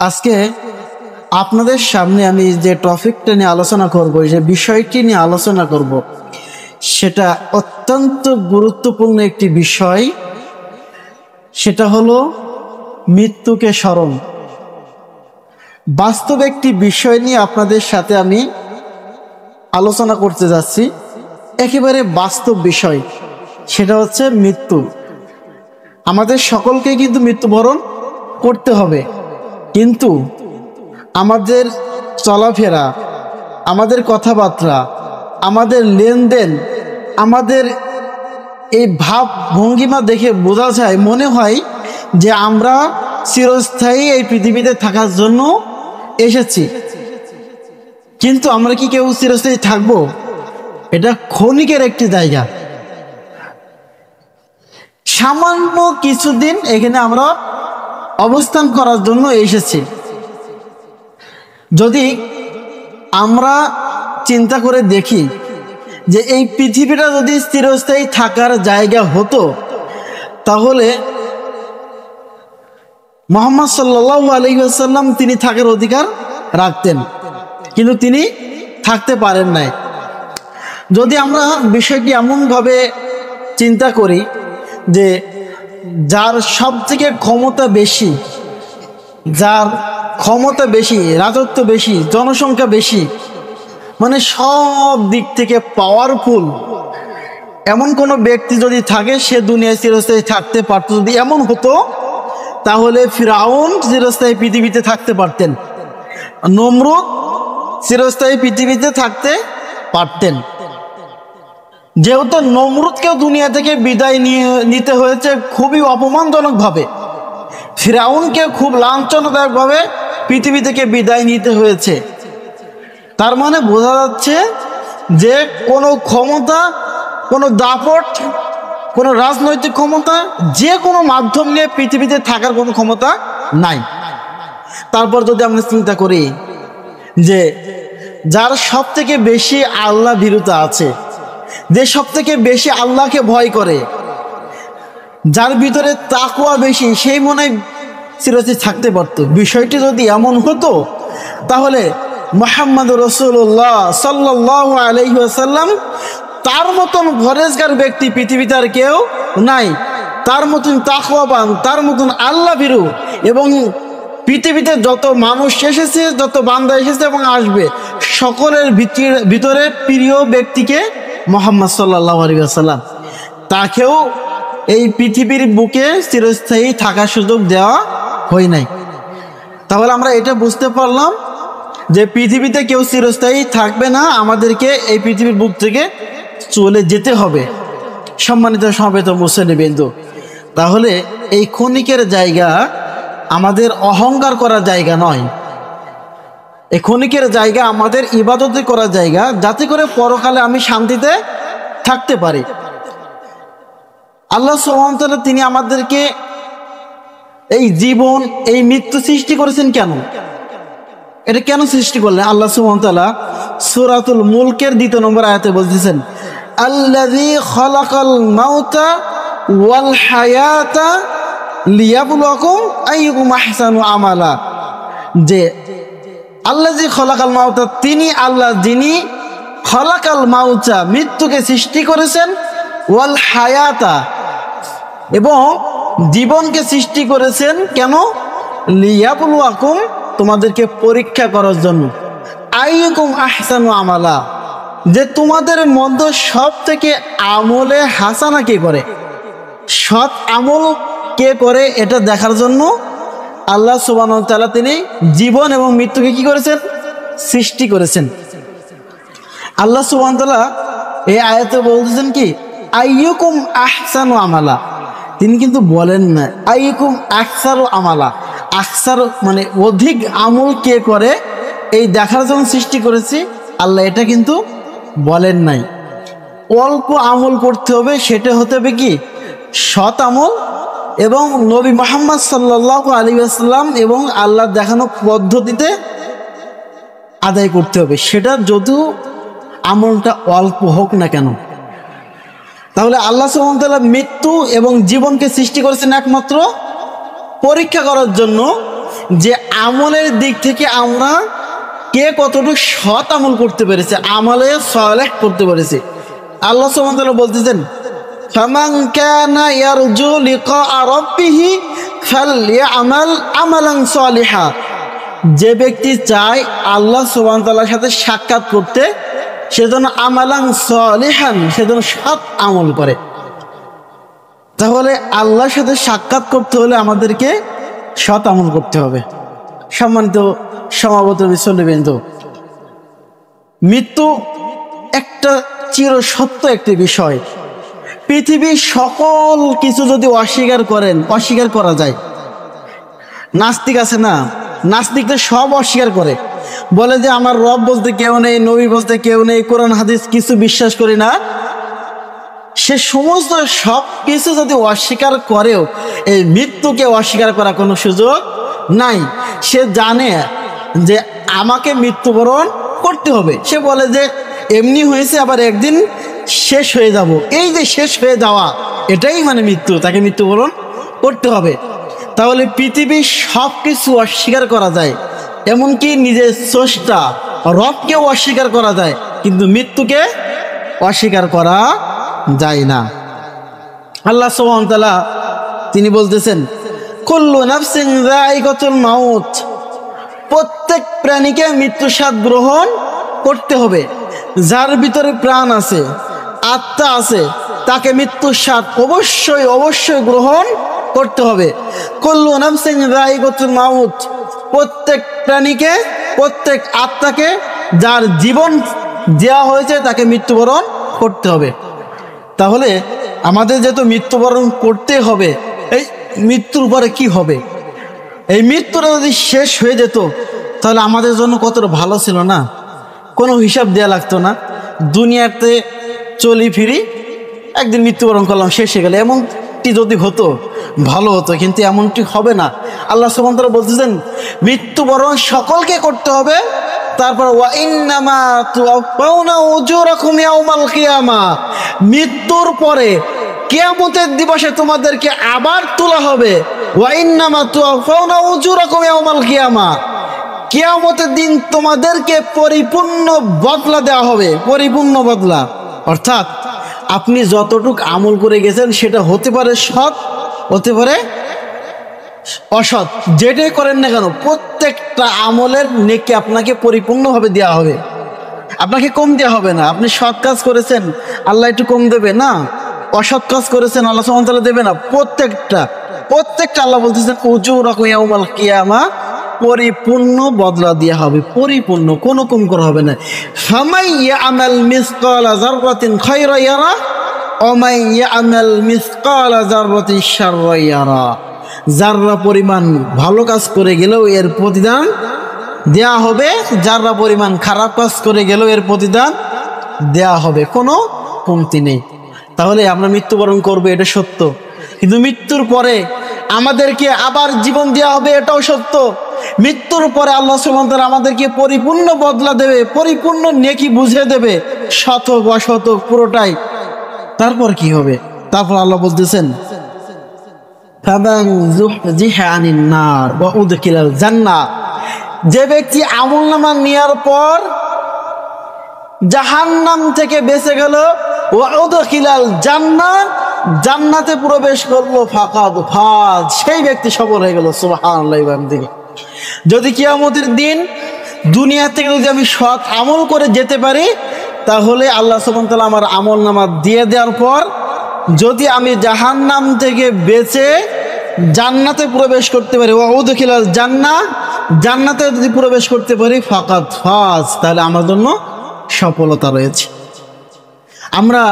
আজকে আপনাদের সামনে আমি যে টপিকটা নিয়ে আলোচনা করব, যে বিষয়টি নিয়ে আলোচনা করব, সেটা অত্যন্ত গুরুত্বপূর্ণ একটি বিষয়। সেটা হলো মৃত্যুকে স্মরণ। বাস্তব একটি বিষয় নিয়ে আপনাদের সাথে আমি আলোচনা করতে যাচ্ছি, একেবারে বাস্তব বিষয়। সেটা হচ্ছে মৃত্যু। আমাদের সকলকে কিন্তু মৃত্যুবরণ করতে হবে, কিন্তু আমাদের চলাফেরা, আমাদের কথাবার্তা, আমাদের লেনদেন, আমাদের এই ভাব ভঙ্গিমা দেখে বোঝা যায়, মনে হয় যে আমরা চিরস্থায়ী এই পৃথিবীতে থাকার জন্য এসেছি। কিন্তু আমরা কি কেউ চিরস্থায়ী থাকবো? এটা ক্ষণিকের একটি জায়গা। সামান্য কিছুদিন এখানে আমরা অবস্থান করার জন্য এসেছি। যদি আমরা চিন্তা করে দেখি যে এই পৃথিবীটা যদি চিরস্থায়ী থাকার জায়গা হতো, তাহলে মুহাম্মদ সাল্লাল্লাহু আলাইহি ওয়াসাল্লাম তিনি থাকার অধিকার রাখতেন, কিন্তু তিনি থাকতে পারেন নাই। যদি আমরা বিষয়টি এমনভাবে চিন্তা করি যে যার সব থেকে ক্ষমতা বেশি, যার ক্ষমতা বেশি, রাজত্ব বেশি, জনসংখ্যা বেশি, মানে সব দিক থেকে পাওয়ারফুল এমন কোনো ব্যক্তি যদি থাকে, সে দুনিয়ায় চিরস্থায়ী থাকতে পারত। যদি এমন হতো, তাহলে ফিরআউন চিরস্থায়ী পৃথিবীতে থাকতে পারতেন, নমরুদ চিরস্থায়ী পৃথিবীতে থাকতে পারতেন। যেহেতু নমরুদকেও দুনিয়া থেকে বিদায় নিতে হয়েছে খুবই অপমানজনক ভাবে, ফিরআউনকে খুব লাঞ্ছনাদায়ক ভাবে পৃথিবী থেকে বিদায় নিতে হয়েছে। তার মানে বোঝা যাচ্ছে যে কোনো ক্ষমতা, কোনো দাপট, কোনো রাজনৈতিক ক্ষমতা, যে কোনো মাধ্যম নিয়ে পৃথিবীতে থাকার কোনো ক্ষমতা নাই। তারপর যদি আমরা চিন্তা করি যে যার সব থেকে বেশি আল্লাহ ভীরুতা আছে, যে সব থেকে বেশি আল্লাহকে ভয় করে, যার ভিতরে তাকওয়া বেশি, সেই মনে হয় চিরস্থায়ী থাকতে পারত। বিষয়টি যদি এমন হতো, তাহলে মুহাম্মদ রাসূলুল্লাহ সাল্লাল্লাহু আলাইহি ওয়াসাল্লাম তার মতন পরহেজগার ব্যক্তি পৃথিবীতে আর কেউ নাই, তার মতন তাকওয়াবান, তার মতন আল্লাহ ভীরু। এবং পৃথিবীতে যত মানুষ এসেছে, যত বান্দা এসেছে এবং আসবে, সকলের ভিতরে প্রিয় ব্যক্তিকে মুহাম্মদ সাল্লাল্লাহু আলাইহি ওয়াসাল্লাম, তাকেও এই পৃথিবীর বুকে চিরস্থায়ী থাকার সুযোগ দেওয়া হয় নাই। তাহলে আমরা এটা বুঝতে পারলাম যে পৃথিবীতে কেউ চিরস্থায়ী থাকবে না, আমাদেরকে এই পৃথিবীর বুক থেকে চলে যেতে হবে। সম্মানিত সমবেত মুসলিমবৃন্দ, তাহলে এই ক্ষণিকের জায়গা আমাদের অহংকার করার জায়গা নয়। এই ক্ষণিকের জায়গা আমাদের ইবাদত করার জায়গা, যাতে করে পরকালে আমি শান্তিতে থাকতে পারি। আল্লাহ সুবহানাহু ওয়া তাআলা তিনি আমাদেরকে এই জীবন, এই মৃত্যু সৃষ্টি করেছেন কেন? এটা কেন সৃষ্টি করলেন? আল্লাহ সুবহানাহু ওয়া তাআলা সূরাতুল মুলকের 2 নম্বর আয়াতে বলতেছেন, আল্লাযী খালাকাল মাউতা ওয়াল হায়াতা লিয়াবলুয়াকুম আইয়ুকুম আহসানু আমালা। যে আল্লাযী খালাকাল মাউতা, তিনি আল্লাহ যিনি খালাকাল মাউতা, মৃত্যুকে সৃষ্টি করেছেন, ওয়াল হায়াতা, এবং জীবনকে সৃষ্টি করেছেন। কেন? লিয়াবলুয়াকুম, তোমাদেরকে পরীক্ষা করার জন্য। আইয়ুকুম আহসানু আমালা, যে তোমাদের মধ্যে সব থেকে আমলে হাসানা কে করে, সৎ আমল কে করে, এটা দেখার জন্য আল্লাহ সুবহানাহু ওয়া তাআলা তিনি জীবন এবং মৃত্যুকে কি করেছেন? সৃষ্টি করেছেন। আল্লাহ সুবহানাহু ওয়া তাআলা এই আয়াতে বলতেছেন কি, আইয়ুকুম আহসানু আমালা। তিনি কিন্তু বলেন না আইয়ুকুম আকসারু আমালা। আকসার মানে অধিক আমল কে করে, এই দেখার জন্য সৃষ্টি করেছি, আল্লাহ এটা কিন্তু বলেন নাই। অল্প আমল করতে হবে, সেটা হতে হবে কি সৎ আমল, এবং নবী মুহাম্মদ সাল্লাল্লাহু আলাইহি ওয়াসাল্লাম এবং আল্লাহ দেখানো পদ্ধতিতে আদায় করতে হবে, সেটা যদিও আমলটা অল্প হোক না কেন। তাহলে আল্লাহ সুবহানাহু ওয়া তাআলা মৃত্যু এবং জীবনকে সৃষ্টি করেছেন একমাত্র পরীক্ষা করার জন্য, যে আমলের দিক থেকে আমরা কে কতটুকু সৎ আমল করতে পেরেছে, আমলে সালেহ করতে পেরেছে। আল্লাহ সুবহানাহু ওয়া তাআলা বলতেছেন, ফামান কানা ইয়ারজু লিকা রাব্বিহি ফালইআমাল আমালান সালিহা। যে ব্যক্তি চায় আল্লাহ সুবহানাহু ওয়া তাআলার সাথে সাক্ষাৎ করতে, সেজন্য আমালান সালিহান, সেজন্য সৎ আমল করে। তাহলে আল্লাহর সাথে সাক্ষাৎ করতে হলে আমাদেরকে সৎ আমল করতে হবে। সম্মানিত সমাগত বিশ্ববৃন্দ, মৃত্যু একটা চিরসত্য একটি বিষয়। পৃথিবীর সকল কিছু যদি অস্বীকার করা যায়, নাস্তিক আছে না, নাস্তিকদের সব অস্বীকার করে, বলে যে আমার রব বলতে কেউ নেই, নবী বলতে কেউ নেই, কোরআন হাদিস কিছু বিশ্বাস করি না। সে সমস্ত সব কিছু যদি অস্বীকার করেও এই মৃত্যুকে অস্বীকার করার কোনো সুযোগ নাই। সে জানে যে আমাকে মৃত্যুবরণ করতে হবে। সে বলে যে এমনি হয়েছে, আবার একদিন শেষ হয়ে যাব। এই যে শেষ হয়ে যাওয়া, এটাই মানে মৃত্যু, তাকে মৃত্যুবরণ করতে হবে। তাহলে পৃথিবীর সব কিছু অস্বীকার করা যায়, এমনকি নিজের স্রষ্টা রবকেও অস্বীকার করা যায়, কিন্তু মৃত্যুকে অস্বীকার করা যায় না। আল্লাহ সুবহানাহু ওয়া তাআলা তিনি বলতেছেন, কুল্লু নাফসিন যায়িকাতুল মাউত, প্রত্যেক প্রাণীকে মৃত্যু স্বাদ গ্রহণ করতে হবে। যার ভিতরে প্রাণ আছে, আত্মা আছে, তাকে মৃত্যু স্বাদ অবশ্যই অবশ্যই গ্রহণ করতে হবে। কুল্লু নাফসিন যায়িকাতুল মাউত, প্রত্যেক প্রাণীকে, প্রত্যেক আত্মাকে যার জীবন দেওয়া হয়েছে তাকে মৃত্যুবরণ করতে হবে। তাহলে আমাদের যেহেতু মৃত্যুবরণ করতে হবে, এই মৃত্যুর পরে কি হবে? এই মৃত্যুটা যদি শেষ হয়ে যেত তাহলে আমাদের জন্য কতটা ভালো ছিল না? কোনো হিসাব দেওয়া লাগতো না, দুনিয়াতে চলি ফিরি, একদিন মৃত্যুবরণ করলাম, শেষ হয়ে গেল। এমনটি যদি হতো ভালো হতো, কিন্তু এমনটি হবে না। আল্লাহ সুবহানাহু ওয়া তাআলা বলতেছেন মৃত্যুবরণ সকলকে করতে হবে। তারপর ওয়া ইন্নামা তুওয়াফাউনা উজুরাকুম ইয়াউমাল কিয়ামা, মৃত্যুর পরে কিয়ামতের দিবসে তোমাদেরকে আবার তোলা হবে। ওয়া ইন্নামা তুওয়াফাউনা উজুরাকুম ইয়াউমাল কিয়ামা, কিয়ামতের দিন তোমাদেরকে পরিপূর্ণ বদলা দেওয়া হবে, পরিপূর্ণ বদলা। অর্থাৎ আপনি যতটুক আমল করে গেছেন সেটা হতে পারে সৎ, হতে পারে অসৎ, যেটাই করেন না কেন প্রত্যেকটা আমলের নেকি আপনাকে পরিপূর্ণভাবে দেওয়া হবে, আপনাকে কম দেওয়া হবে না। আপনি সৎ কাজ করেছেন, আল্লাহ একটু কম দেবে না। অসৎ কাজ করেছেন, আল্লাহ সুবহানাহু ওয়া তাআলা দেবে না। প্রত্যেকটা আল্লাহ বলতেছেন উজুরাকুম ইয়াউমাল কিয়ামা, পরিপূর্ণ বদলা দেওয়া হবে, পরিপূর্ণ, কোনো কম করা হবে না। ফামাই ইয়ামাল মিসকালা যাররাতিন খায়রা ইয়ারা ওয়া মাই ইয়ামাল মিসকালা যাররাতিন শাররা ইয়ারা, যাররা পরিমাণ ভালো কাজ করে গেলেও এর প্রতিদান দেয়া হবে, যাররা পরিমাণ খারাপ কাজ করে গেলেও এর প্রতিদান দেয়া হবে, কোনো কমতি নেই। তাহলে আমরা মৃত্যুবরণ করবো, এটা সত্য, কিন্তু মৃত্যুর পরে আমাদেরকে আবার জীবন দেওয়া হবে, এটাও সত্য। মৃত্যুর পরে আল্লাহ সুবহানাহু ওয়া তাআলা আমাদেরকে পরিপূর্ণ বদলা দেবে, পরিপূর্ণ নেকি বুঝে দেবে, শতক অশতক পুরোটাই। তারপর কি হবে? তারপর আল্লাহ বলতেছেন ফামান যুহজিহা আনিন নার ওয়া উদখিলাল জান্নাহ, যে ব্যক্তি আমলনামা নেওয়ার পর জাহান্নাম থেকে বেঁচে গেল, ওয়া উদখিলাল জান্নাহ, জান্নাতে প্রবেশ করলো, ফাকাদ ফাজ, সেই ব্যক্তি সফল হয়ে গেল। সুবহানাল্লাহ। দিকে যদি কিয়ামতের দিন দুনিয়া থেকে যদি আমি সৎ আমল করে যেতে পারি, তাহলে আল্লাহ সুবহানাহু ওয়া তাআলা আমার আমলনামা দিয়ে দেওয়ার পর যদি আমি জাহান্নাম থেকে বেঁচে জান্নাতে প্রবেশ করতে পারি, ওয়া উদখিলাল জান্নাহ, জান্নাতে যদি প্রবেশ করতে পারি, ফাকাদ ফাজ, তাহলে আমার জন্য সফলতা রয়েছে। আমরা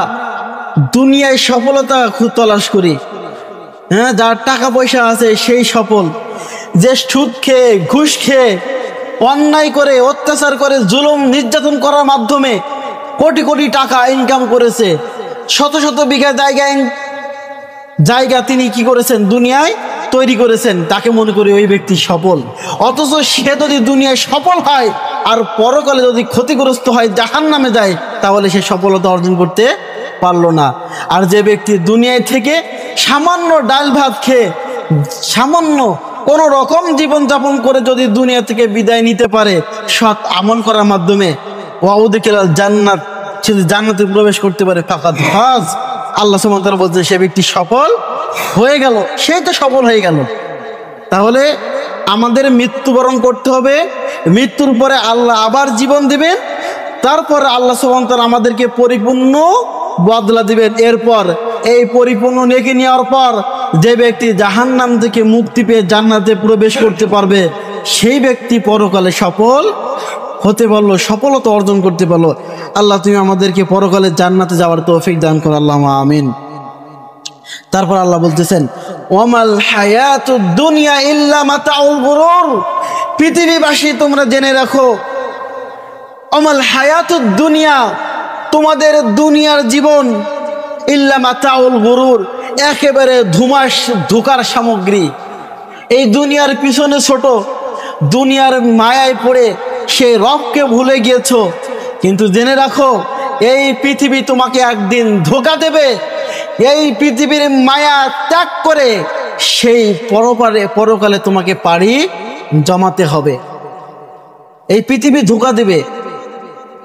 দুনিয়ায় সফলতা খুব তলাশ করি, হ্যাঁ, যার টাকা পয়সা আছে সেই সফল, যে সুদ খেয়ে, ঘুষ খেয়ে, অন্যায় করে, অত্যাচার করে, জুলুম নির্যাতন করার মাধ্যমে কোটি কোটি টাকা ইনকাম করেছে, শত শত বিঘা জায়গা তিনি কি করেছেন, দুনিয়ায় তৈরি করেছেন, তাকে মনে করি ওই ব্যক্তি সফল। অথচ সে যদি দুনিয়ায় সফল হয় আর পরকালে যদি ক্ষতিগ্রস্ত হয়, জাহান্নামে যায়, তাহলে সে সফলতা অর্জন করতে পারলো না। আর যে ব্যক্তি দুনিয়ায় থেকে সামান্য ডাল ভাত খেয়ে, সামান্য কোন রকম জীবন যাপন করে যদি দুনিয়া থেকে বিদায় নিতে পারে সৎ আমল করার মাধ্যমে, ওয়াউদিকেলাল জান্নাত, সে জান্নাতে প্রবেশ করতে পারে, ফাকাদ ফাজ, আল্লাহ সুবহানাহু ওয়া তাআলা বলছে সে ব্যক্তি সফল হয়ে গেল, সেই তো সফল হয়ে গেল। তাহলে আমাদের মৃত্যুবরণ করতে হবে, মৃত্যুর পরে আল্লাহ আবার জীবন দিবেন, তারপর আল্লাহ সুবহানাহু ওয়া তাআলা আমাদেরকে পরিপূর্ণ বদলা দিবেন। এরপর এই পরিপূর্ণ নেকি নেওয়ার পর যে ব্যক্তি জাহান্নাম থেকে মুক্তি পেয়ে জান্নাতে প্রবেশ করতে পারবে, সেই ব্যক্তি পরকালে সফল হতে পারলো, সফলতা অর্জন করতে পারলো। আল্লাহ তুমি আমাদেরকে পরকালে জান্নাতে যাওয়ার তৌফিক দান করো, আল্লাহুম্মা আমিন। তারপর আল্লাহ বলতেছেন, ওয়ামাল হায়াতুদ দুনিয়া ইল্লা মাতাউল গুরুর, পৃথিবীবাসী তোমরা জেনে রাখো, ওয়ামাল হায়াতুদ দুনিয়া, তোমাদের দুনিয়ার জীবন, ইল্লা মাতাউল গুরুর, একেবারে ধোঁকার সামগ্রী। এই দুনিয়ার পিছনে ছোট, দুনিয়ার মায়ায় পড়ে সেই রবকে ভুলে গিয়েছো, কিন্তু জেনে রাখো এই পৃথিবী তোমাকে একদিন ধোঁকা দেবে। এই পৃথিবীর মায়া ত্যাগ করে সেই পরকালে তোমাকে পাড়ি জমাতে হবে। এই পৃথিবী ধোঁকা দেবে।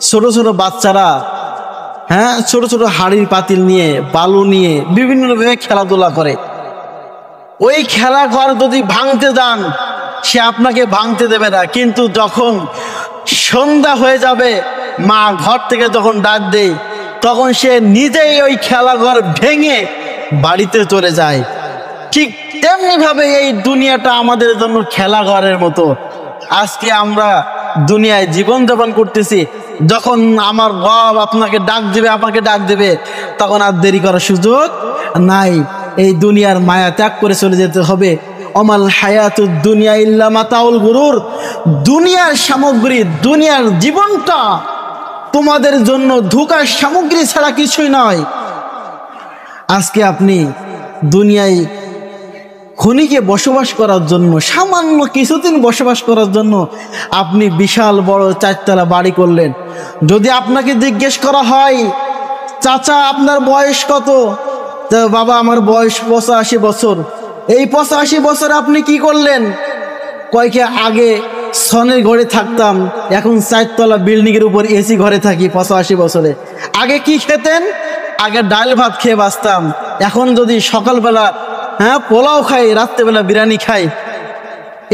ছোট ছোট বাচ্চারা, হ্যাঁ, ছোট ছোট হাড়ির পাতিল নিয়ে, বালু নিয়ে বিভিন্নভাবে খেলাধুলা করে। ওই খেলাঘর যদি ভাঙতে যান, সে আপনাকে ভাঙতে দেবে না, কিন্তু যখন সন্ধ্যা হয়ে যাবে, মা ঘর থেকে যখন ডাক দেয়, তখন সে নিজেই ওই খেলাঘর ভেঙে বাড়িতে চলে যায়। ঠিক তেমনি ভাবে এই দুনিয়াটা আমাদের জন্য খেলাঘরের মতো। আজকে আমরা দুনিয়ায় জীবনযাপন করতেছি, যখন আমার রব আপনাকে ডাক দেবে, আমাকে ডাক দেবে, তখন আর দেরি করার সুযোগ নাই। এই দুনিয়ার মায়া ত্যাগ করে চলে যেতে হবে। ওমাল হায়াতুদ দুনিয়া ইল্লা মাতাউল গুরুর, দুনিয়ার সামগ্রী, দুনিয়ার জীবনটা তোমাদের জন্য ধোঁকার সামগ্রী ছাড়া কিছুই নয়। আজকে আপনি দুনিয়ায় ক্ষণিকে বসবাস করার জন্য, সামান্য কিছুদিন বসবাস করার জন্য আপনি বিশাল বড় 4 তলা বাড়ি করলেন। যদি আপনাকে জিজ্ঞেস করা হয়, চাচা আপনার বয়স কত? বাবা আমার বয়স 85 বছর। এই 85 বছর আপনি কি করলেন? কয়েকে আগে সনের ঘরে থাকতাম, এখন 4 তলা বিল্ডিং এর উপর এসি ঘরে থাকি 85 বছরে। আগে কি খেতেন? আগে ডাল ভাত খেয়ে বাঁচতাম, এখন যদি সকালবেলা পোলাও খাই, রাত্রেবেলা বিরিয়ানি খাই,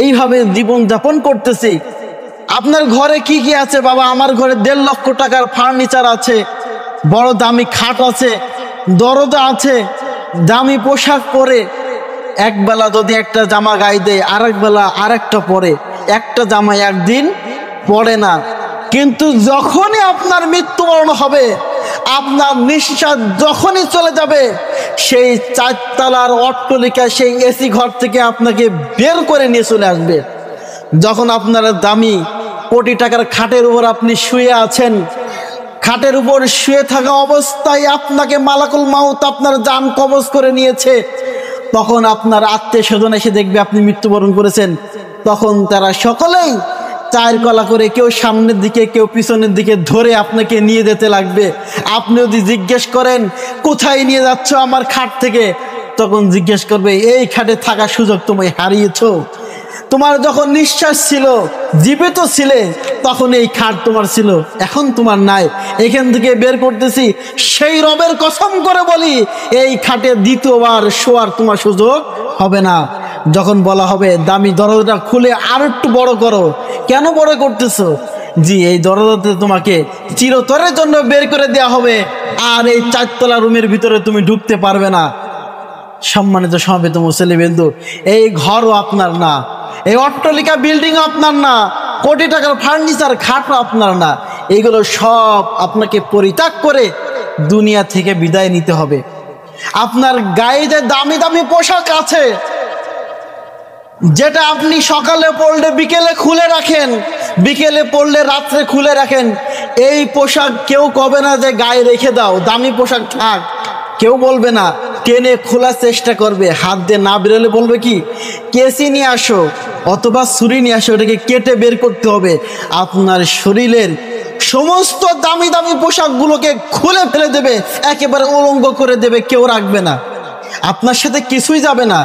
এইভাবে জীবন যাপন করতেছি। আপনার ঘরে কি কি আছে? বাবা আমার ঘরে 1.5 লক্ষ টাকার ফার্নিচার আছে, বড় দামি খাট আছে, দরজা আছে, দামি পোশাক পরে, একবেলা যদি একটা জামা গায়ে দেয়, আরেক বেলা আরেকটা পরে, একটা জামা একদিন পরে না। কিন্তু যখনই আপনার মৃত্যুবরণ হবে, আপনার নিঃশ্বাস যখনই চলে যাবে, সেই 4 তলার অট্টালিকা, সেই এসি ঘর থেকে আপনাকে বের করে নিয়ে চলে আসবে। যখন আপনার দামি কোটি টাকার খাটের উপর আপনি শুয়ে আছেন, খাটের উপর শুয়ে থাকা অবস্থায় আপনাকে মালাকুল মাউত আপনার জান কবজ করে নিয়েছে, তখন আপনার আত্মীয় স্বজন এসে দেখবে আপনি মৃত্যুবরণ করেছেন। তখন তারা সকলেই 4 কলা করে, কেউ সামনের দিকে, কেউ পিছনের দিকে ধরে আপনাকে নিয়ে যেতে লাগবে। আপনি যদি জিজ্ঞেস করেন কোথায় নিয়ে যাচ্ছ আমার খাট থেকে, তখন জিজ্ঞেস করবে এই খাটে থাকার সুযোগ তুমি হারিয়েছো। তোমার যখন নিঃশ্বাস ছিল, জীবিত ছিলে, তখন এই খাট তোমার ছিল, এখন তোমার নাই। এখান থেকে বের করতেছি, সেই রবের কসম করে বলি, এই খাটে দ্বিতীয়বার শোয়ার তোমার সুযোগ হবে না। যখন বলা হবে দামি দরজাটা খুলে আর একটু বড় করো, কেন বড় করতেছো? জি, এই দরজাতে তোমাকে চিরতরের জন্য বের করে দেওয়া হবে, আর এই 4 তলা রুমের ভিতরে তুমি ঢুকতে পারবে না। সম্মানিত সমবেত মুসলিমবৃন্দ, এই ঘরও আপনার না, এই অট্টালিকা বিল্ডিংও আপনার না, কোটি টাকার ফার্নিচার খাটও আপনার না। এগুলো সব আপনাকে পরিত্যাগ করে দুনিয়া থেকে বিদায় নিতে হবে। আপনার গায়ে যে দামি দামি পোশাক আছে, যেটা আপনি সকালে পরলে বিকেলে খুলে রাখেন, বিকেলে পরলে রাত্রে খুলে রাখেন, এই পোশাক কেউ কবে না যে গায়ে রেখে দাও, দামি পোশাক থাক, কেউ বলবে না। টেনে খোলার চেষ্টা করবে, হাত দিয়ে না বেরোলে বলবে কি কেসি নিয়ে আসো অথবা ছুরি নিয়ে আসো, ওটাকে কেটে বের করতে হবে। আপনার শরীরের সমস্ত দামি দামি পোশাকগুলোকে খুলে ফেলে দেবে, একেবারে উলঙ্গ করে দেবে, কেউ রাখবে না, আপনার সাথে কিছুই যাবে না।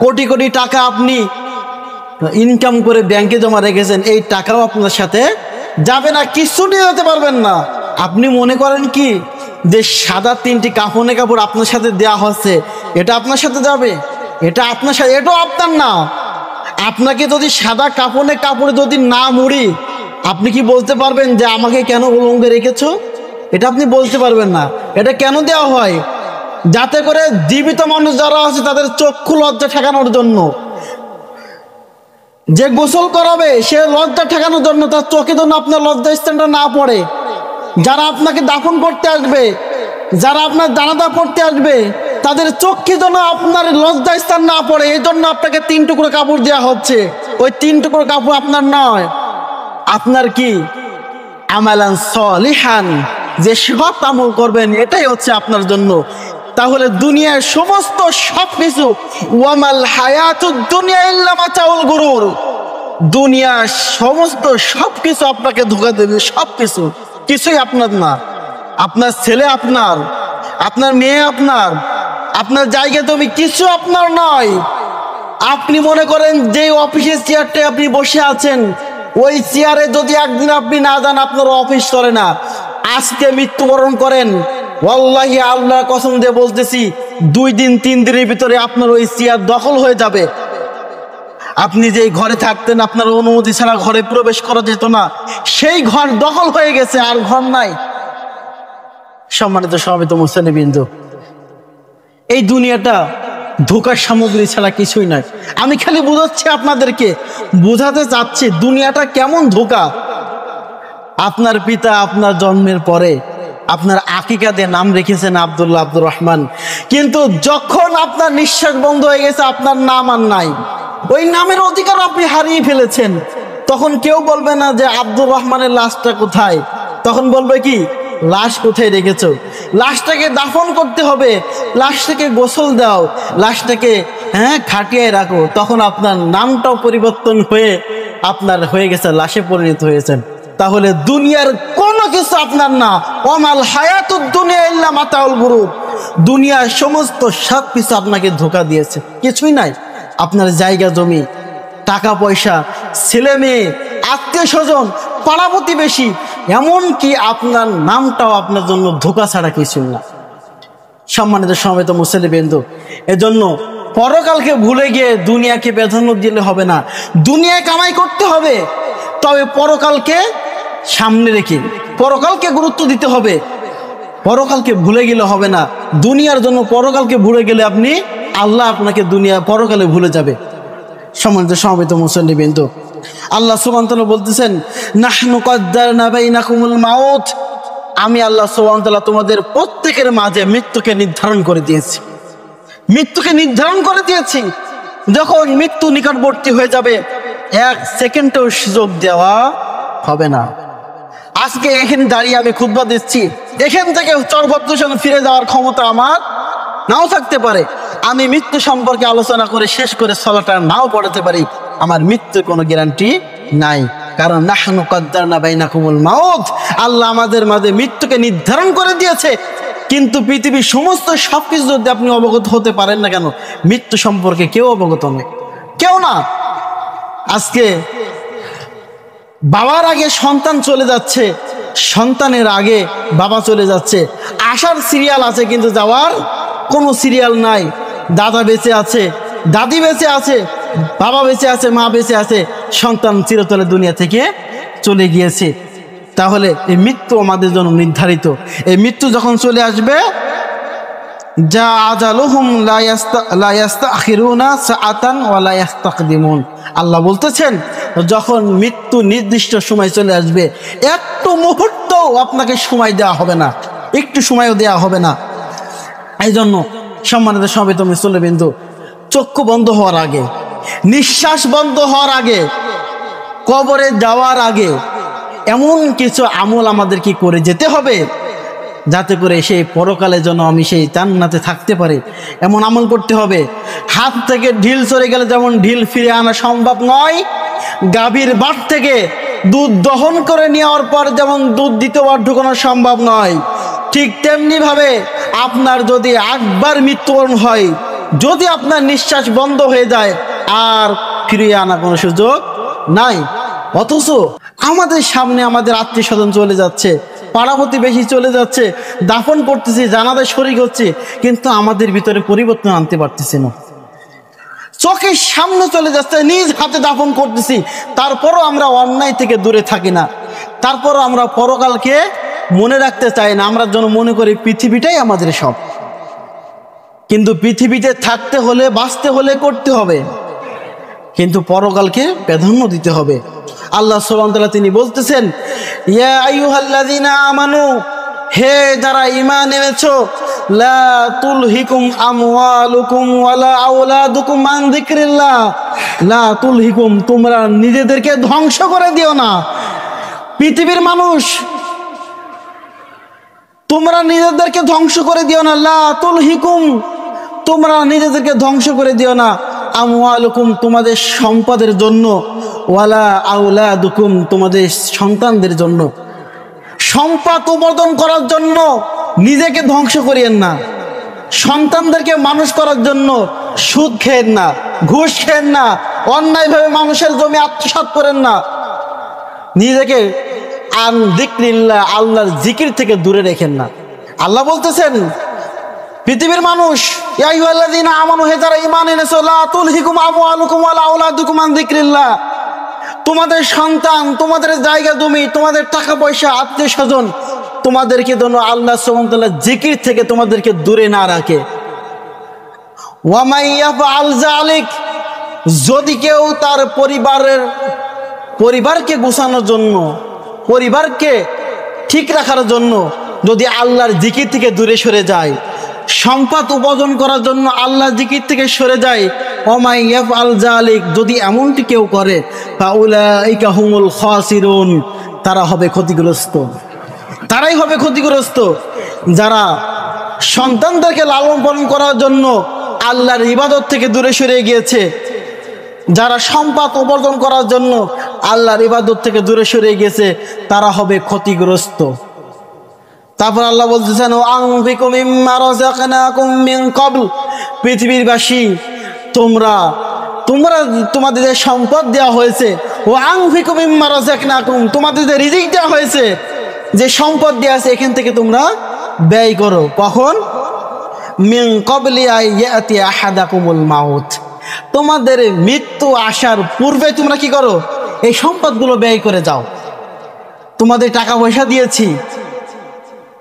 কোটি কোটি টাকা আপনি ইনকাম করে ব্যাংকে জমা রেখেছেন, এই টাকাও আপনার সাথে যাবে না, কিছু নিয়ে যেতে পারবেন না। আপনি মনে করেন কি যে সাদা 3টি কাফনে কাপড় আপনার সাথে দেয়া হচ্ছে, এটা আপনার সাথে যাবে? এটা আপনার সাথে, এটাও আপনার না। আপনাকে যদি সাদা কাফনে কাপড়ে যদি না মুড়ি, আপনি কি বলতে পারবেন যে আমাকে কেন উলঙ্গে রেখেছো? এটা আপনি বলতে পারবেন না। এটা কেন দেওয়া হয়? যাতে করে জীবিত মানুষ যারা আছে তাদের চক্ষু লজ্জা ঠেকানোর জন্য। যে গোসল করাবে সে লজ্জা ঠেকানোর জন্য, তার চোখে যেন আপনার লজ্জা স্থানটা না পড়ে। যারা আপনাকে দাফন করতে আসবে, যারা আপনার জানাজা পড়তে আসবে, তাদের চোখে যেন আপনার লজ্জা স্থান না পড়ে, এই জন্য আপনাকে 3 টুকরো কাপড় দেওয়া হচ্ছে। ওই 3 টুকরো কাপড় আপনার নয়, আপনার কি আমালান সলিহান, যে সৎ আমল করবেন এটাই হচ্ছে আপনার জন্য। তাহলে দুনিয়ার সমস্ত সবকিছু, ওয়ামাল হায়াতুদ দুনিয়া ইল্লা মাতাউল গুরুর, দুনিয়ার সমস্ত সবকিছু আপনাকে ধোঁকা দেবে। সবকিছু, কিছুই আপনার না। আপনার ছেলে আপনার, আপনার মেয়ে আপনার, আপনার জায়গা তুমি কিছু আপনার নয়। আপনি মনে করেন যে অফিসের চেয়ারটায় আপনি বসে আছেন, ওই চেয়ারে যদি একদিন আপনি না যান, আপনার অফিস চলে না। আজকে মৃত্যুবরণ করেন, ওয়াল্লাহি আল্লাহর কসম দিয়ে বলতেছি, 2 দিন 3 দিনের ভিতরে আপনার ওই চেয়ার দখল হয়ে যাবে। আপনি যেই ঘরে থাকতেন, আপনার অনুমতি ছাড়া ঘরে প্রবেশ করা যেত না, সেই ঘর দখল হয়ে গেছে, আর ঘর নাই। সম্মানিত সমাবেত মুসলিমবৃন্দ, এই দুনিয়াটা ধোঁকার সামগ্রী ছাড়া কিছুই নয়। আমি খালি বোঝাচ্ছি, আপনাদেরকে বোঝাতে চাচ্ছি দুনিয়াটা কেমন ধোঁকা। আপনার পিতা আপনার জন্মের পরে আপনার আকিকা দিয়ে নাম রেখেছেন আব্দুল্লাহ, আব্দুর রহমান, কিন্তু যখন আপনার নিঃশ্বাস বন্ধ হয়ে গেছে, আপনার নাম আর নাই, ওই নামের অধিকার আপনি হারিয়ে ফেলেছেন। তখন কেউ বলবে না যে আব্দুর রহমানের লাশটা কোথায়, তখন বলবে কি লাশ কোথায় রেখেছো? লাশটাকে দাফন করতে হবে, লাশটাকে গোসল দাও, লাশটাকে খাটিয়ে রাখো। তখন আপনার নামটাও পরিবর্তন হয়ে আপনার হয়ে গেছে, লাশে পরিণত হয়েছেন। তাহলে দুনিয়ার কোনো কিছু আপনার না। ওয়ামাল হায়াতুদ দুনিয়া ইল্লা মাতাউল গুরুর, দুনিয়ার সমস্ত সব কিছু আপনাকে ধোঁকা দিয়েছে, কিছুই নাই। আপনার জায়গা জমি, টাকা পয়সা, ছেলে মেয়ে, আত্মীয় স্বজন, পাড়া প্রতিবেশী, এমনকি আপনার নামটাও আপনার জন্য ধোঁকা ছাড়া কিছুই না। সম্মানিত সমবেত মুসলিমবৃন্দ, এজন্য পরকালকে ভুলে গিয়ে দুনিয়াকে প্রাধান্য দিলে হবে না। দুনিয়ায় কামাই করতে হবে, তবে পরকালকে সামনে রেখে পরকালকে গুরুত্ব দিতে হবে। পরকালকে ভুলে গেলে হবে না। দুনিয়ার জন্য পরকালকে ভুলে গেলে আপনি, আল্লাহ আপনাকে দুনিয়া পরকালে ভুলে যাবে। সম্মানিত সমবেত মুসলিমবৃন্দ, আল্লাহ সুবহানাহু ওয়া তাআলা বলতেছেন, নাহনু কদ্দারনা বাইনাকুমুল মাউত, আমি আল্লাহ সুবহানাহু ওয়া তাআলা তোমাদের প্রত্যেকের মাঝে মৃত্যুকে নির্ধারণ করে দিয়েছি। মৃত্যুকে নির্ধারণ করে দিয়েছি। যখন মৃত্যু নিকটবর্তী হয়ে যাবে, 1 সেকেন্ডও সুযোগ দেওয়া হবে না। আজকে এখানে দাঁড়িয়ে আমি খুতবা দিচ্ছি, এখান থেকে চরবদ্দশন ফিরে যাওয়ার ক্ষমতা আমার নাও থাকতে পারে। আমি মৃত্যু সম্পর্কে আলোচনা করে শেষ করে সলাটা নাও পড়াতে পারি, আমার মৃত্যুর কোনো গ্যারান্টি নাই। কারণ নাহনু কদ্দারনা বাইনাকুমুল মাউত, আল্লাহ আমাদের মাঝে মৃত্যুকে নির্ধারণ করে দিয়েছে। কিন্তু পৃথিবীর সমস্ত সবকিছু যদি আপনি অবগত হতে পারেন না কেন, মৃত্যু সম্পর্কে কেউ অবগত নয়, কেউ না। আজকে বাবার আগে সন্তান চলে যাচ্ছে, সন্তানের আগে বাবা চলে যাচ্ছে। আসার সিরিয়াল আছে কিন্তু যাওয়ার কোনো সিরিয়াল নাই। দাদা বেঁচে আছে, দাদি বেঁচে আছে, বাবা বেঁচে আছে, মা বেঁচে আছে, সন্তান চিরতরে দুনিয়া থেকে চলে গিয়েছে। তাহলে এই মৃত্যু আমাদের জন্য নির্ধারিত। এই মৃত্যু যখন চলে আসবে, যা আজালুহুম লা ইস্তাখিরুনা সাআতান ওয়া লা ইস্তাকদিমুন, আল্লাহ বলতেছেন যখন মৃত্যু নির্দিষ্ট সময় চলে আসবে, একটু মুহূর্ত আপনাকে সময় দেওয়া হবে না, একটু সময়ও দেওয়া হবে না। এই জন্য সম্মানিত সমবেত মুসলিমবৃন্দ, চক্ষু বন্ধ হওয়ার আগে, নিঃশ্বাস বন্ধ হওয়ার আগে, কবরে যাওয়ার আগে এমন কিছু আমল আমাদের কি করে যেতে হবে, যাতে করে সেই পরকালে যেন আমি সেই জান্নাতে থাকতে পারি, এমন আমল করতে হবে। হাত থেকে ঢিল সরে গেলে যেমন ঢিল ফিরে আনা সম্ভব নয়, গাভীর বাট থেকে দুধ দহন করে নেওয়ার পর যেমন দুধ দ্বিতীয়বার ঢুকানো সম্ভব নয়, ঠিক তেমনি ভাবে আপনার যদি একবার মৃত্যুবরণ হয়, যদি আপনার নিঃশ্বাস বন্ধ হয়ে যায়, আর ফিরিয়ে আনার কোনো সুযোগ নাই। অথচ আমাদের সামনে আমাদের আত্মীয় স্বজন চলে যাচ্ছে, পাড়া প্রতিবেশী চলে যাচ্ছে, দাফন করতেছি, জানাজায় শরীক হচ্ছে, কিন্তু আমাদের ভিতরে পরিবর্তন আনতে পারতেছি না। চোখের সামনে চলে যাচ্ছে, নিজ হাতে দাফন করতেছি, তারপরও আমরা অন্যায় থেকে দূরে থাকি না, তারপরও আমরা পরকালকে মনে রাখতে চাই না। আমরা যেন মনে করি পৃথিবীটাই আমাদের সব। কিন্তু পৃথিবীতে থাকতে হলে, বাঁচতে হলে করতে হবে, কিন্তু পরকালকে প্রাধান্য দিতে হবে। আল্লাহ সুবহানাহু ওয়া তাআলা তিনি বলতেছেন, ইয়া আইয়ুহাল্লাযীনা আমানু, হে যারা ঈমান এনেছো, লা তুলহিকুম আমওয়ালুকুম ওয়ালা আওলাদুকুম আন যিকরিল্লাহ। লা তুলহিকুম, তোমরা নিজেদেরকে ধ্বংস করে দিও না। পৃথিবীর মানুষ, তোমরা নিজেদেরকে ধ্বংস করে দিও না। লা তুলহিকুম, তোমরা নিজেদেরকে ধ্বংস করে দিও না। আমওয়ালুকুম, তোমাদের সম্পদের জন্য, ওয়ালা আওলাদুকুম, তোমাদের সন্তানদের জন্য। সম্পদ উপার্জন করার জন্য নিজেকে ধ্বংস করিয়েন না। সন্তানদেরকে মানুষ করার জন্য সুদ খেয়েন না, ঘুষ খেয়েন না, অন্যায়ভাবে মানুষের জমি আত্মসাৎ করেন না। নিজেকে আন যিকরিল্লাহ, আল্লাহর জিকির থেকে দূরে রেখেন না। আল্লাহ বলতেছেন, পৃথিবীর মানুষ, ইয়া আইয়ুহাল্লাযীনা আমানু, হে যারা ঈমান এনেছো, লা তুলহিকুম আমওয়ালুকুম ওয়ালা আওলাদুকুম আন যিকরিল্লাহ। তোমাদের সন্তান, তোমাদের জায়গা জমি, তোমাদের টাকা পয়সা, আত্মীয় স্বজন, তোমাদেরকে যেন আল্লাহ সুবহানাহু ওয়া তাআলা জিকির থেকে তোমাদেরকে দূরে না রাখে। ওয়া মান ইয়াফআল যালিক, যদি কেউ তার পরিবারকে গোছানোর জন্য, পরিবারকে ঠিক রাখার জন্য যদি আল্লাহর জিকির থেকে দূরে সরে যায়, সম্পদ উপার্জন করার জন্য আল্লাহর জিকির থেকে সরে যায়, ওয়া মান ইয়াফআল যালিক, যদি এমনটি কেউ করে, ফাউলাইকা হুমুল খাসিরুন, তারা হবে ক্ষতিগ্রস্ত। তারাই হবে ক্ষতিগ্রস্ত যারা সন্তানদেরকে লালন পালন করার জন্য আল্লাহর ইবাদত থেকে দূরে সরে গিয়েছে, যারা সম্পদ উপার্জন করার জন্য আল্লাহর ইবাদত থেকে দূরে সরে গিয়েছে, তারা হবে ক্ষতিগ্রস্ত। তারপর আল্লাহ বলতেছেন, ও আনফিকু মিম্মা রাযাকনাকুম মিন ক্বাবল, পৃথিবীবাসী, তোমরা তোমাদের যে সম্পদ দেওয়া হয়েছে, ও আনফিকু মিম্মা রাযাকনাকুম, তোমাদের যে রিজিক দেওয়া হয়েছে, যে সম্পদ দেওয়া আছে, এখান থেকে তোমরা ব্যয় করো। কখন? মিন ক্বাবলি আইয়াতি আহাদাকুমুল মাউত, তোমাদের মৃত্যু আসার পূর্বে তোমরা কি করো? এই সম্পদগুলো ব্যয় করে যাও। তোমাদের টাকা পয়সা দিয়েছি,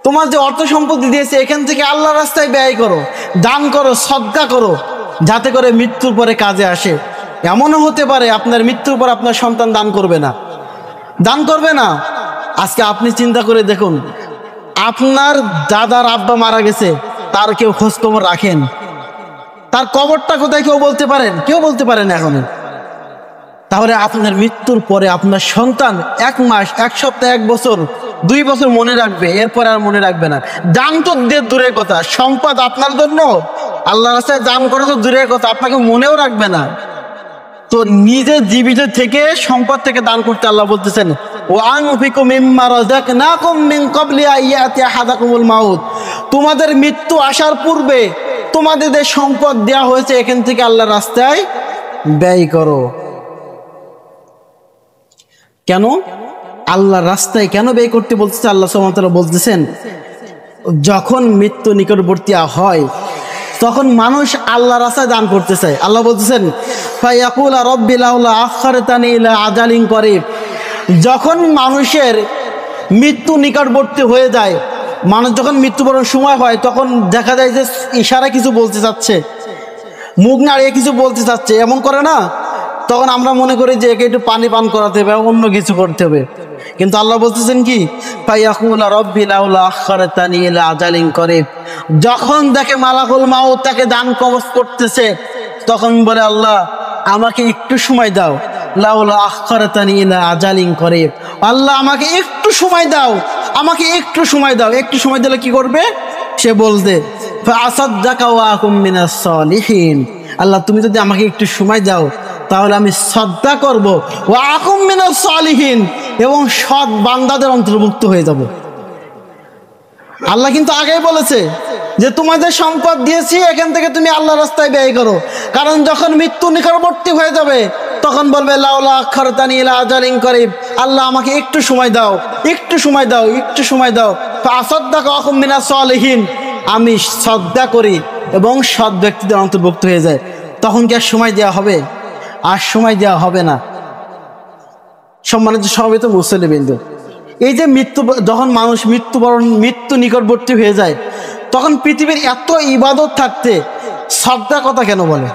তোমার যে অর্থ সম্পত্তি দিয়েছে, এখান থেকে আল্লাহর রাস্তায় ব্যয় করো, দান করো, সদকা করো, যাতে করে মৃত্যুর পরে কাজে আসে। এমনও হতে পারে আপনার মৃত্যুর পর আপনার সন্তান দান করবে না। আজকে আপনি চিন্তা করে দেখুন, আপনার দাদার আব্বা মারা গেছে, তার কেউ খোঁজখবর রাখেন? তার কবরটা কোথায় কেউ বলতে পারেন? কেউ বলতে পারেন এখন। তাহলে আপনার মৃত্যুর পরে আপনার সন্তান 1 মাস, 1 সপ্তাহ, 1 বছর, 2 বছর মনে রাখবে, এরপর আর মনে রাখবে না। দান তো দূরের কথা, সম্পদ আপনার জন্য আল্লাহর রাস্তায় দান করা তো দূরের কথা, আপনাকে মনেও রাখবে না। তো নিজের জীবিত থেকে, সম্পদ থেকে দান করতে আল্লাহ বলতেছেন, ওয়া আনফিকু মিম্মা রাযাকনাকুম মিন ক্বাবলি আইয়াতি আহাদাকুমুল মাউত, তোমাদের মৃত্যু আসার পূর্বে তোমাদের যে সম্পদ দেওয়া হয়েছে, এখান থেকে আল্লাহর রাস্তায় ব্যয় করো। কেন আল্লাহর রাস্তায় কেন ব্যয় করতে বলতেছে? আল্লাহ সুবহানাহু ওয়া তাআলা বলতেছেন, যখন মৃত্যু নিকটবর্তী হয়, তখন মানুষ আল্লাহর রাস্তায় দান করতে চায়। আল্লাহ বলতেছেন, ফায়াকুলা রাব্বি লাউলা আখারতানি ইলা আজালিন করিব, যখন মানুষের মৃত্যু নিকটবর্তী হয়ে যায়, মানুষ যখন মৃত্যুবরণ সময় হয়, তখন দেখা যায় যে ইশারা কিছু বলতে চাচ্ছে, মুখ নাড়িয়ে কিছু বলতে চাচ্ছে, এমন করে না? তখন আমরা মনে করি যে একে একটু পানি পান করাতে হবে, অন্য কিছু করতে হবে। কিন্তু আল্লাহ বলতেছেন কি, ফায়াকুলা রাব্বি লাউলা আখারতানি ইলা আজালিন করিব, যখন দেখে মালাকুল মাউত তাকে দান কবজ করতেছে, তখন বলে, আল্লাহ আমাকে একটু সময় দাও, লাউলা আখারতানি ইলা আজালিন করিব, আল্লাহ আমাকে একটু সময় দাও, আমাকে একটু সময় দাও। একটু সময় দিলে কি করবে? সে বলতে, ফাআসাদদাকা ওয়া আকুম মিনাস সালিহিন, আল্লাহ তুমি যদি আমাকে একটু সময় দাও, তাহলে আমি সাদকা করব, ওয়া আকুম মিনাস সালিহিন, এবং সৎ বান্দাদের অন্তর্ভুক্ত হয়ে যাব। আল্লাহ কিন্তু আগেই বলেছে, যে তোমাদের সম্পদ দিয়েছি, এখান থেকে তুমি আল্লাহ রাস্তায় ব্যয় করো। কারণ যখন মৃত্যু নিকটবর্তী হয়ে যাবে তখন বলবে লাউলা আখারতানি ইলা আজালিন করিব, আল্লাহ আমাকে একটু সময় দাও, একটু সময় দাও, একটু সময় দাও। ফাআসাদদাকা ওয়া আকুম মিনাস সালিহিন, আমি সাদকা করি এবং সৎ ব্যক্তিদের অন্তর্ভুক্ত হয়ে যায়। তখন কি আর সময় দেওয়া হবে? আর সময় দেওয়া হবে না। সম্মানিত সভাপতি মুসল্লিবৃন্দ, এই যে যখন মানুষ মৃত্যু নিকটবর্তী হয়ে যায় তখন পৃথিবীর এত ইবাদত থাকতে সাদকা কথা কেন বলে?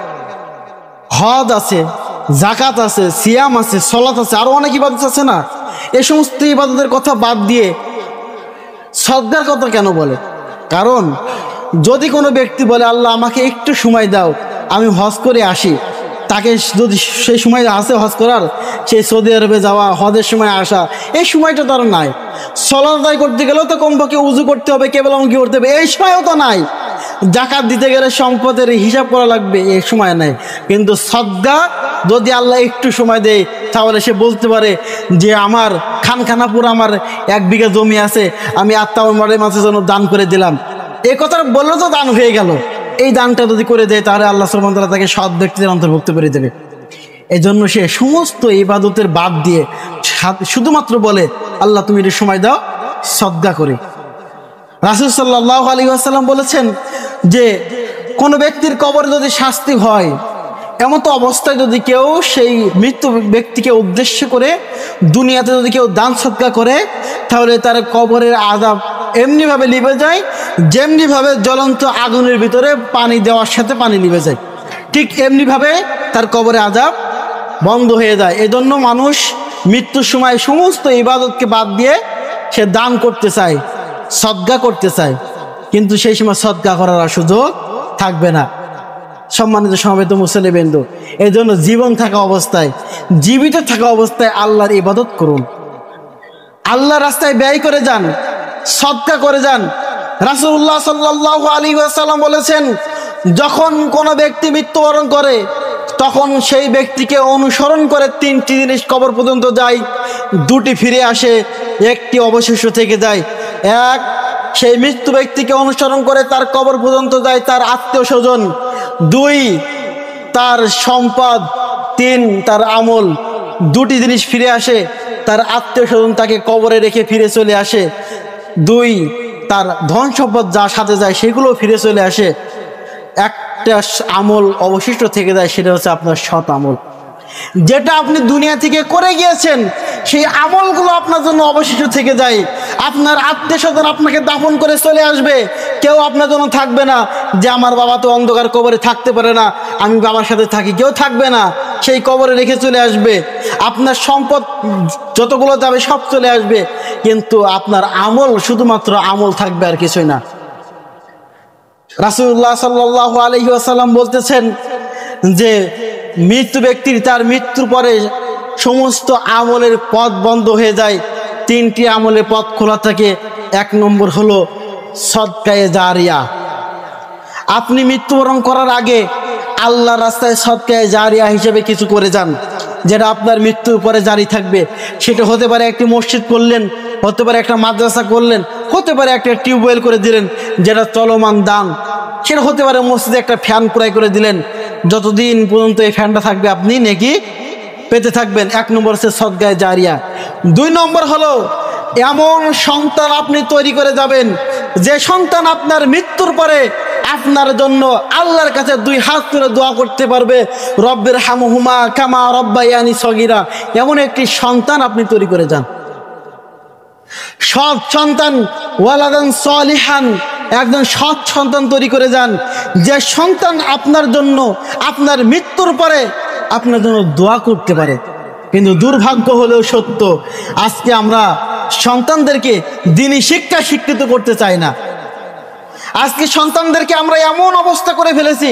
হজ আছে, জাকাত আছে, সিয়াম আছে, সলাত আছে, আরো অনেক ইবাদত আছে না? এই সমস্ত ইবাদতের কথা বাদ দিয়ে সাদকার কথা কেন বলে? কারণ যদি কোনো ব্যক্তি বলে আল্লাহ আমাকে একটু সময় দাও, আমি হজ করে আসি, তাকে যদি সেই সময় আসে হজ করার, সেই সৌদি আরবে যাওয়া, হজের সময় আসা, এই সময়টা তার নাই। সালাত আদায় করতে গেলেও তো কমপক্ষে উযু করতে হবে, কেবলামুখী করতে হবে, এই সময়ও তো নাই। জাকাত দিতে গেলে সম্পদের হিসাব করা লাগবে, এই সময় নাই। কিন্তু সাদকা যদি আল্লাহ একটু সময় দেয় তাহলে সে বলতে পারে যে আমার খানখানাপুর, আমার 1 বিঘা জমি আছে, আমি আত্মাউল মাঝের জন্য দান করে দিলাম। এই কথা বললে তো দান হয়ে গেল। এই দানটা যদি করে দেয় তাহলে আল্লাহ সুবহানাহু ওয়া তাআলা তাকে সৎ ব্যক্তিদের অন্তর্ভুক্ত করে দেবে। এই জন্য সে সমস্ত ইবাদতের বাদ দিয়ে শুধুমাত্র বলে আল্লাহ তুমি একটু সময় দাও, সাদকা করি। রাসূল সাল্লাল্লাহু আলাইহি ওয়াসাল্লাম বলেছেন যে কোনো ব্যক্তির কবরে যদি শাস্তি হয়, এমন তো অবস্থায় যদি কেউ সেই মৃত্যু ব্যক্তিকে উদ্দেশ্য করে দুনিয়াতে যদি কেউ দান সদকা করে, তাহলে তার কবরের আযাব এমনিভাবে লিভে যায় যেমনিভাবে জ্বলন্ত আগুনের ভিতরে পানি দেওয়ার সাথে পানি লিভে যায়, ঠিক এমনিভাবে তার কবরে আযাব বন্ধ হয়ে যায়। এজন্য মানুষ মৃত্যুর সময় সমস্ত ইবাদতকে বাদ দিয়ে সে দান করতে চায়, সদকা করতে চায়, কিন্তু সেই সময় সদকা করার আর সুযোগ থাকবে না। সম্মানিত সমবেত মুসল্লিবৃন্দ, এই জন্য জীবন থাকা অবস্থায়, জীবিত থাকা অবস্থায় আল্লাহর ইবাদত করুন, আল্লাহর রাস্তায় ব্যয় করে যান, সদকা করে যান। রাসূলুল্লাহ সাল্লাল্লাহু আলাইহি ওয়াসাল্লাম বলেছেন, যখন কোনো ব্যক্তি মৃত্যুবরণ করে তখন সেই ব্যক্তিকে অনুসরণ করে 3টি জিনিস কবর পর্যন্ত যায়, 2টি ফিরে আসে, 1টি অবশিষ্ট থেকে যায়। 1, সেই মৃত্যু ব্যক্তিকে অনুসরণ করে তার কবর পর্যন্ত যায় তার আত্মীয় স্বজন। 2, তার সম্পদ। 3, তার আমল। 2টি জিনিস ফিরে আসে, তার আত্মীয় স্বজন তাকে কবরে রেখে ফিরে চলে আসে। 2, তার ধন সম্পদ যা সাথে যায় সেগুলো ফিরে চলে আসে। একটা আমল অবশিষ্ট থেকে যায়, সেটা হচ্ছে আপনার সৎ আমল। যেটা আপনি দুনিয়া থেকে করে গিয়েছেন সেই আমলগুলো আপনার জন্য অবশিষ্ট থেকে যায়। আপনার আত্মীয় স্বজন আপনাকে দাফন করে চলে আসবে, কেউ আপনার জন্য থাকবে না যে আমার বাবা তো অন্ধকার কবরে থাকতে পারে না, আমি বাবার সাথে থাকি, কেউ থাকবে না, সেই কবরে রেখে চলে আসবে। আপনার সম্পদ যতগুলো যাবে সব চলে আসবে, কিন্তু আপনার আমল, শুধুমাত্র আমল থাকবে, আর কিছুই না। রাসূলুল্লাহ সাল্লাল্লাহু আলাইহি ওয়াসাল্লাম বলতেছেন যে মৃত্যু ব্যক্তির তার মৃত্যুর পরে সমস্ত আমলের পথ বন্ধ হয়ে যায়, 3টি আমলের পথ খোলা থাকে। 1 নম্বর হলো সদকায়ে জারিয়া। আপনি মৃত্যুবরণ করার আগে আল্লাহর রাস্তায় সদকায়ে জারিয়া হিসেবে কিছু করে যান, যেটা আপনার মৃত্যুর পরে জারি থাকবে। সেটা হতে পারে একটি মসজিদ করলেন, হতে পারে একটা মাদ্রাসা করলেন, হতে পারে একটা টিউবওয়েল করে দিলেন যেটা চলমান দান, সেটা হতে পারে মসজিদে একটা ফ্যান ক্রয় করে দিলেন, যতদিন পর্যন্ত এই ফ্যানটা থাকবে আপনি নেকি পেতে থাকবেন। 1 নম্বর হচ্ছে সদকায়ে জারিয়া। 2 নম্বর হলো এমন সন্তান আপনি তৈরি করে যাবেন যে সন্তান আপনার মৃত্যুর পরে আপনার জন্য আল্লাহর কাছে 2 হাত তুলে দোয়া করতে পারবে, রব্বির হামহুমা কামা রব্বায়ানি সগীরা। এমন একটি সন্তান আপনি তৈরি করে যান। সৎ সন্তান, ওয়ালাদান সলিহান, একজন সৎ সন্তান তৈরি করে যান, যে সন্তান আপনার জন্য আপনার মৃত্যুর পরে আপনার জন্য দোয়া করতে পারে। কিন্তু দুর্ভাগ্য হলেও সত্য, আজকে আমরা সন্তানদেরকে দ্বীনি শিক্ষা শিক্ষিত করতে চাই না। আজকে সন্তানদেরকে আমরা এমন অবস্থা করে ফেলেছি,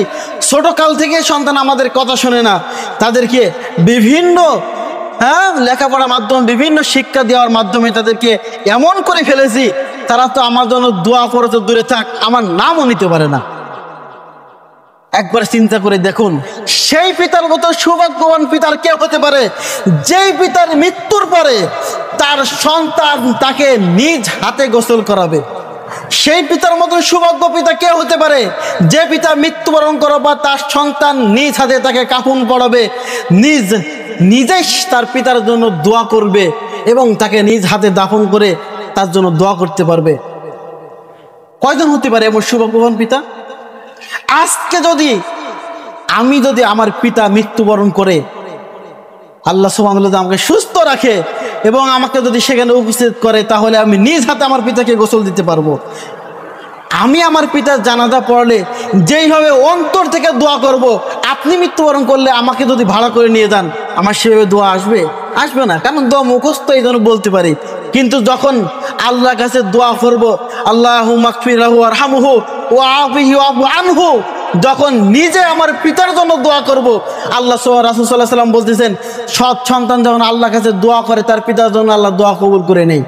ছোটকাল থেকে সন্তান আমাদের কথা শোনে না, তাদেরকে বিভিন্ন লেখাপড়ার মাধ্যমে, বিভিন্ন শিক্ষা দেওয়ার মাধ্যমে তাদেরকে এমন করে ফেলেছি, তারা তো আমার জন্য দোয়া করে তো দূরে থাক, আমার নামও নিতে পারে না। একবার চিন্তা করে দেখুন, সেই পিতার মতো সৌভাগ্যবান পিতার কে হতে পারে যেই পিতার মৃত্যুর পরে তার সন্তান তাকে নিজ হাতে গোসল করাবে, সেই পিতার মতন সৌভাগ্য পিতা কে হতে পারে যে পিতা মৃত্যুবরণ করো বা তার সন্তান নিজ হাতে তাকে কাফন পরাবে, নিজেই তার পিতার জন্য দোয়া করবে এবং তাকে নিজ হাতে দাফন করে তার জন্য দোয়া করতে পারবে? কয়জন হতে পারে এমন সৌভাগ্যবান পিতা? আজকে আমি যদি আমার পিতা মৃত্যুবরণ করে আল্লাহ সুবহানাহু ওয়া তাআলা আমাকে সুস্থ রাখে এবং আমাকে যদি সেখানে উপস্থিত করে, তাহলে আমি নিজ হাতে আমার পিতাকে গোসল দিতে পারবো। আমি আমার পিতার জানাজা পড়লে যেইভাবে অন্তর থেকে দোয়া করব, আপনি মৃত্যুবরণ করলে আমাকে যদি ভাড়া করে নিয়ে যান, আমার সেভাবে দোয়া আসবে না, কারণ দোয়া মুখস্থ এই জন্য বলতে পারি। কিন্তু যখন আল্লাহর কাছে দোয়া করব, আল্লাহুম্মা গফির লাহু ওয়ারহামহু ওয়া আফিহি ওয়াফু আনহু, যখন নিজে আমার পিতার জন্য দোয়া করব, আল্লাহ রাসূল সাল্লাল্লাহু আলাইহি ওয়াসাল্লাম বলতেছেন, সৎ সন্তান যখন আল্লাহর কাছে দোয়া করে তার পিতার জন্য আল্লাহ দোয়া কবুল করে নেয়।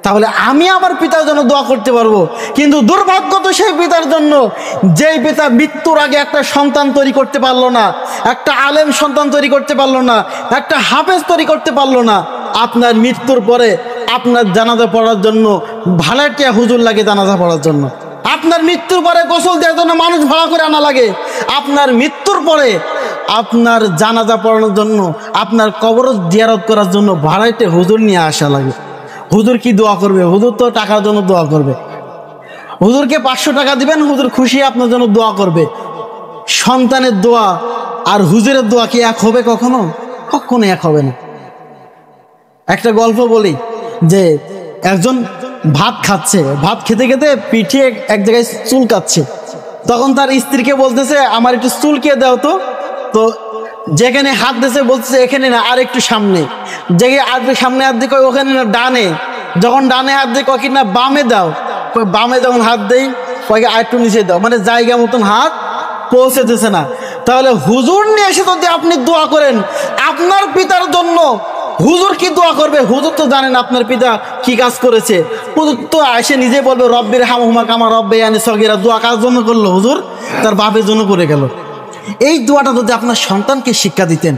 তাহলে আমি আমার পিতার জন্য দোয়া করতে পারবো। কিন্তু দুর্ভাগ্য তো সেই পিতার জন্য যেই পিতা মৃত্যুর আগে একটা সন্তান তৈরি করতে পারলো না, একটা আলেম সন্তান তৈরি করতে পারলো না, একটা হাফেজ তৈরি করতে পারলো না। আপনার মৃত্যুর পরে আপনার জানাজা পড়ার জন্য ভাড়াটিয়া হুজুর লাগে, জানাজা পড়ার জন্য আপনার মৃত্যুর পরে গোসল দেওয়ার জন্য মানুষ ভাড়া করে আনা লাগে, আপনার মৃত্যুর পরে আপনার জানাজা পড়ানোর জন্য, আপনার কবর জিয়ারত করার জন্য ভাড়াইতে হুজুর নিয়ে আসা লাগে। হুজুর কি দোয়া করবে? হুজুর তো টাকার জন্য দোয়া করবে। হুজুরকে 500 টাকা দিবেন, হুজুর খুশি আপনার জন্য দোয়া করবে। সন্তানের দোয়া আর হুজুরের দোয়া কি এক হবে? কখনো এক হবে না। একটা গল্প বলি যে একজন ভাত খাচ্ছে, ভাত খেতে খেতে পিঠে এক জায়গায় চুলকাচ্ছে। তখন তার স্ত্রীকে বলতেছে, আমার একটু চুলকিয়ে দাও তো যেখানে হাত দিয়েছে বলতেছে এখানে না, আর একটু সামনে। সামনে হাত দিয়ে ওখানে না, ডানে। যখন ডানে হাত দিয়ে কি না বামে দাও, বামে যখন হাত দেই কয়েক আর একটু নিচে দাও, মানে জায়গা মতন হাত পৌঁছেতেছে না। তাহলে হুজুর নিয়ে এসে যদি আপনি দোয়া করেন আপনার পিতার জন্য, হুজুর কি দোয়া করবে? হুজুর তো জানেন আপনার পিতা কি কাজ করেছে। হুজুর তো এসে নিজে বলবে রব্বির হামহুমা কামা রাব্বায়ানি সগীরা। দোয়া কার জন্য করলো? হুজুর তার বাপের জন্য করে গেল। এই দোয়াটা যদি আপনার সন্তানকে শিক্ষা দিতেন,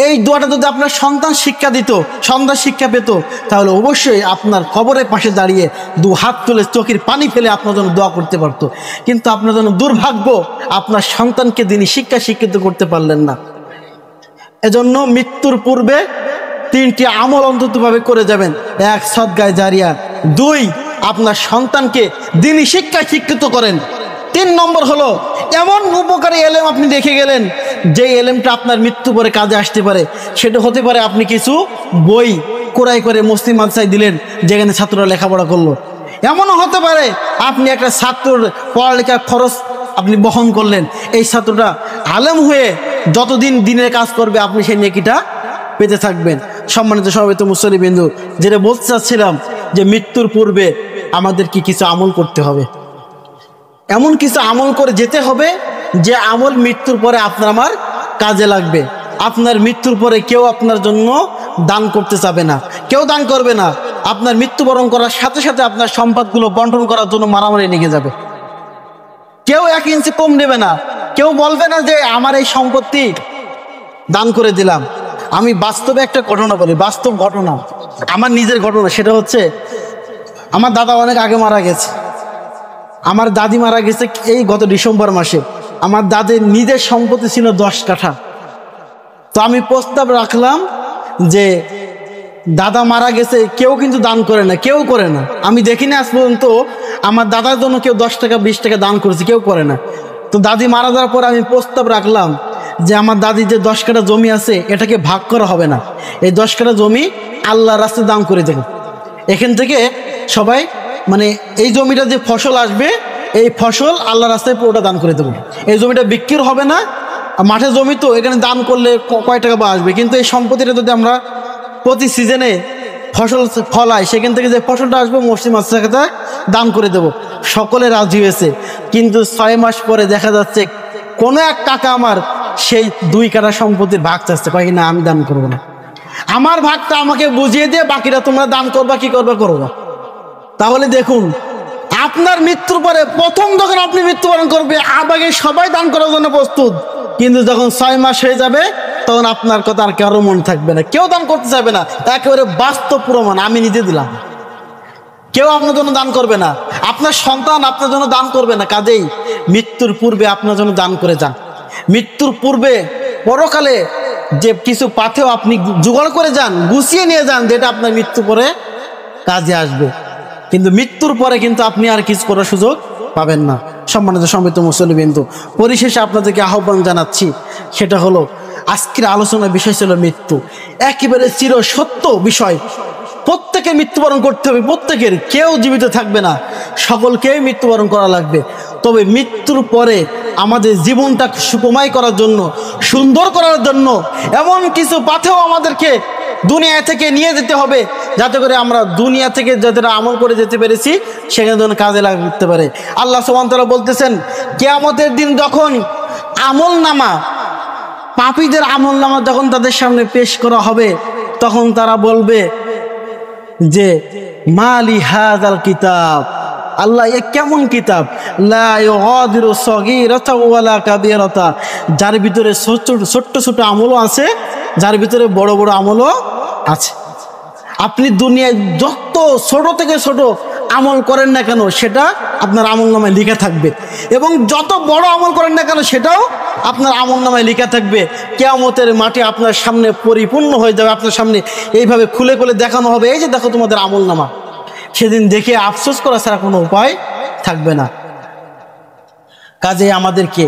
এই দোয়াটা যদি আপনার সন্তান শিক্ষা দিত, সন্তান শিক্ষা পেত, তাহলে অবশ্যই আপনার কবরের পাশে দাঁড়িয়ে 2 হাত তুলে চোখের পানি ফেলে আপনার জন্য দোয়া করতে পারতো। কিন্তু আপনার জন্য দুর্ভাগ্য, আপনার সন্তানকে তিনি শিক্ষিত করতে পারলেন না। এজন্য মৃত্যুর পূর্বে 3টি আমল অন্ততভাবে করে যাবেন। 1, সদকায়ে জারিয়া। 2, আপনার সন্তানকে দ্বীনি শিক্ষিত করেন। 3 নম্বর হলো এমন উপকারী এলেম আপনি দেখে গেলেন যে এলেমটা আপনার মৃত্যু পরে কাজে আসতে পারে। সেটা হতে পারে আপনি কিছু বই ক্রয় করে মুসলিম মাদ্রাসায় দিলেন, যেখানে ছাত্ররা লেখাপড়া করলো। এমনও হতে পারে আপনি একটা ছাত্রর পড়ালেখার খরচ আপনি বহন করলেন। এই ছাত্রটা আলেম হয়ে যতদিন দিনের কাজ করবে আপনি সেই নেকিটা পেতে থাকবেন। সম্মানিত সভাপতি মুসল্লিবৃন্দ, যেটা বলতে চাচ্ছিলাম যে মৃত্যুর পূর্বে আমাদের কিছু আমল করতে হবে। এমন কিছু আমল করে যেতে হবে যে আমল মৃত্যুর পরে আপনার আমার কাজে লাগবে। আপনার মৃত্যুর পরে কেউ আপনার জন্য দান করতে চাবে না, কেউ দান করবে না। আপনার মৃত্যুবরণ করার সাথে সাথে আপনার সম্পদগুলো বন্টন করার জন্য মারামারি লেগে যাবে। কেউ 1 ইঞ্চি কম নেবে না। কেউ বলবে না যে আমার এই সম্পত্তি দান করে দিলাম। আমি বাস্তবে একটা ঘটনা বলি, বাস্তব ঘটনা, আমার নিজের ঘটনা। সেটা হচ্ছে আমার দাদা অনেক আগে মারা গেছে। আমার দাদি মারা গেছে এই গত ডিসেম্বর মাসে। আমার দাদির নিজের সম্পত্তি ছিল 10 কাঠা। তো আমি প্রস্তাব রাখলাম যে দাদা মারা গেছে, কেউ কিন্তু দান করে না, কেউ করে না। আমি দেখিনি আজ পর্যন্ত আমার দাদার জন্য কেউ 10 টাকা 20 টাকা দান করেছে, কেউ করে না। তো দাদি মারা যাওয়ার পর আমি প্রস্তাব রাখলাম যে আমার দাদির যে 10 কাঠা জমি আছে এটাকে ভাগ করা হবে না, এই 10 কাঠা জমি আল্লাহর রাস্তায় দান করে দেব। এখান থেকে সবাই মানে এই জমিটা যে ফসল আসবে এই ফসল আল্লাহর রাস্তায় পুরোটা দান করে দেবো। এই জমিটা বিক্রি হবে না, মাঠের জমি তো, এখানে দান করলে কয় টাকা বা আসবে। কিন্তু এই সম্পত্তিটা যদি আমরা প্রতি সিজনে ফসল ফলাই, সেখান থেকে যে ফসলটা আসবে মসজিদ মাদ্রাসাতে দান করে দেব। সকলে রাজি হয়েছে। কিন্তু 6 মাস পরে দেখা যাচ্ছে কোনো এক কাকা আমার সেই 2 কাঠা সম্পত্তির ভাগ চাচ্ছে, কয় না আমি দান করবো না, আমার ভাগটা আমাকে বুঝিয়ে দিয়ে বাকিটা তোমরা দান করবা, কি করবা করবা। তাহলে দেখুন, আপনার মৃত্যুর পরে প্রথম যখন আপনি মৃত্যুবরণ করবে আগে সবাই দান করার জন্য প্রস্তুত, কিন্তু যখন 6 মাস হয়ে যাবে তখন আপনার কথা আর কারো মনে থাকবে না, কেউ দান করতে চাইবে না। একেবারে বাস্তব প্রমাণ আমি নিজে দিলাম। কেউ আপনার জন্য দান করবে না, আপনার সন্তান আপনার জন্য দান করবে না। কাজেই মৃত্যুর পূর্বে আপনার জন্য দান করে যান। মৃত্যুর পূর্বে পরকালে যে কিছু পাথেও আপনি জোগাড় করে যান, গুছিয়ে নিয়ে যান, যেটা আপনার মৃত্যু পরে কাজে আসবে। কিন্তু মৃত্যুর পরে কিন্তু আপনি আর কিছু করার সুযোগ পাবেন না। সম্মানিত সম্মিলিত মুসল্লিবৃন্দ, পরিশেষে আপনাদেরকে আহ্বান জানাচ্ছি, সেটা হলো আজকের আলোচনার বিষয় ছিল মৃত্যু। একেবারে চির সত্য বিষয়। প্রত্যেকে মৃত্যুবরণ করতে হবে, প্রত্যেকের, কেউ জীবিত থাকবে না, সকলকেই মৃত্যুবরণ করা লাগবে। তবে মৃত্যুর পরে আমাদের জীবনটা সুখময় করার জন্য, সুন্দর করার জন্য এমন কিছু পাথেও আমাদেরকে দুনিয়া থেকে নিয়ে যেতে হবে, যাতে করে আমরা দুনিয়া থেকে যতটা আমল করে যেতে পেরেছি সেখানে যেন কাজে লাগতে পারে। আল্লাহ সুবহানাহু ওয়া তাআলা বলতেছেন, কিয়ামতের দিন যখন আমল নামা, পাপীদের আমল নামা যখন তাদের সামনে পেশ করা হবে, তখন তারা বলবে যে মালি হাযাল কিতাব, আল্লাহ এ কেমন কিতাব, লা ইউগাদিরু সগীরাতা ওয়ালা কাবীরাতা, যার ভিতরে ছোট ছোট আমলও আছে, যার ভিতরে বড় বড় আমলও আছে। আপনি দুনিয়ায় যত ছোট থেকে ছোট আমল করেন না কেন সেটা আপনার আমল নামায় লেখা থাকবে, এবং যত বড় আমল করেন না কেন সেটাও আপনার আমল নামায় লেখা থাকবে। কিয়ামতের মাঠে আপনার সামনে পরিপূর্ণ হয়ে যাবে, আপনার সামনে এইভাবে খুলে খুলে দেখানো হবে, এই যে দেখো তোমাদের আমল নামা। সেদিন দেখে আফসোস করা ছাড়া কোনো উপায় থাকবে না। কাজে আমাদেরকে